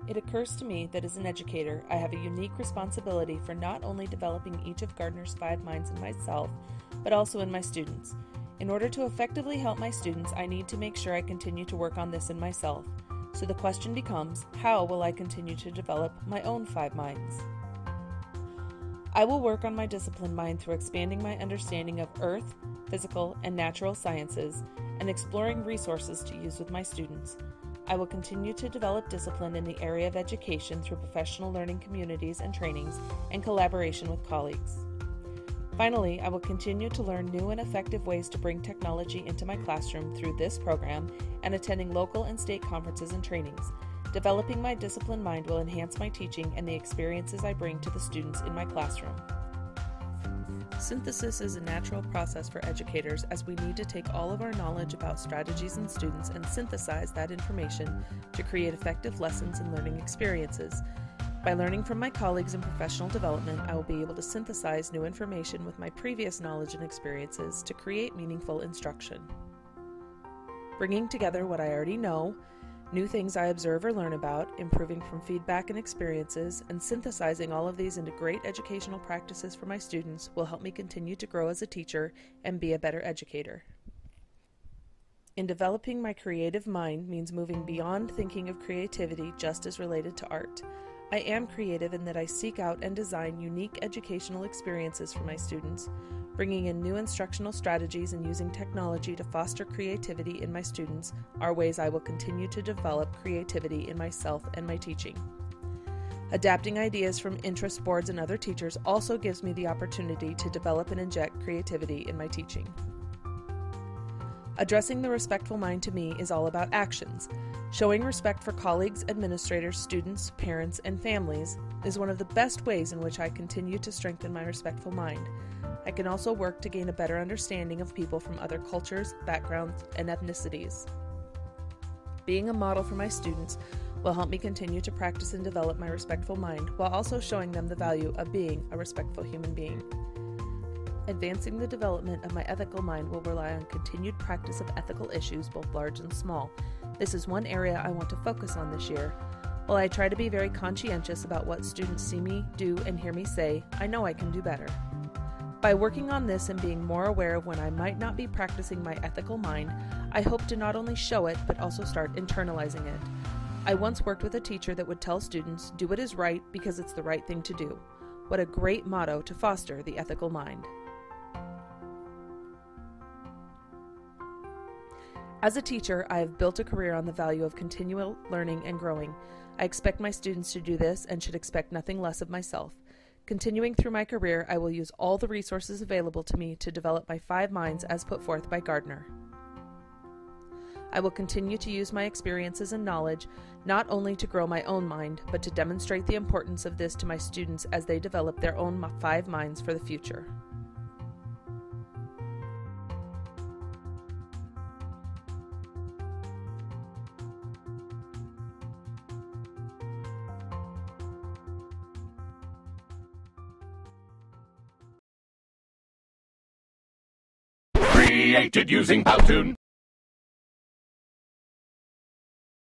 It occurs to me that as an educator, I have a unique responsibility for not only developing each of Gardner's 5 minds in myself, but also in my students. In order to effectively help my students, I need to make sure I continue to work on this in myself. So the question becomes, how will I continue to develop my own 5 minds? I will work on my discipline mind through expanding my understanding of earth, physical, and natural sciences, and exploring resources to use with my students. I will continue to develop discipline in the area of education through professional learning communities and trainings and collaboration with colleagues. Finally, I will continue to learn new and effective ways to bring technology into my classroom through this program and attending local and state conferences and trainings. Developing my disciplined mind will enhance my teaching and the experiences I bring to the students in my classroom. Synthesis is a natural process for educators as we need to take all of our knowledge about strategies and students and synthesize that information to create effective lessons and learning experiences. By learning from my colleagues in professional development, I will be able to synthesize new information with my previous knowledge and experiences to create meaningful instruction. Bringing together what I already know, new things I observe or learn about, improving from feedback and experiences, and synthesizing all of these into great educational practices for my students will help me continue to grow as a teacher and be a better educator. In developing my creative mind means moving beyond thinking of creativity just as related to art. I am creative in that I seek out and design unique educational experiences for my students. Bringing in new instructional strategies and using technology to foster creativity in my students are ways I will continue to develop creativity in myself and my teaching. Adapting ideas from interest boards and other teachers also gives me the opportunity to develop and inject creativity in my teaching. Addressing the respectful mind to me is all about actions. Showing respect for colleagues, administrators, students, parents, and families is one of the best ways in which I continue to strengthen my respectful mind. I can also work to gain a better understanding of people from other cultures, backgrounds, and ethnicities. Being a model for my students will help me continue to practice and develop my respectful mind while also showing them the value of being a respectful human being. Advancing the development of my ethical mind will rely on continued practice of ethical issues, both large and small. This is one area I want to focus on this year. While I try to be very conscientious about what students see me do and hear me say, I know I can do better. By working on this and being more aware of when I might not be practicing my ethical mind, I hope to not only show it, but also start internalizing it. I once worked with a teacher that would tell students, do what is right because it's the right thing to do. What a great motto to foster the ethical mind. As a teacher, I have built a career on the value of continual learning and growing. I expect my students to do this and should expect nothing less of myself. Continuing through my career, I will use all the resources available to me to develop my 5 minds as put forth by Gardner. I will continue to use my experiences and knowledge not only to grow my own mind, but to demonstrate the importance of this to my students as they develop their own 5 minds for the future. Created using Powtoon.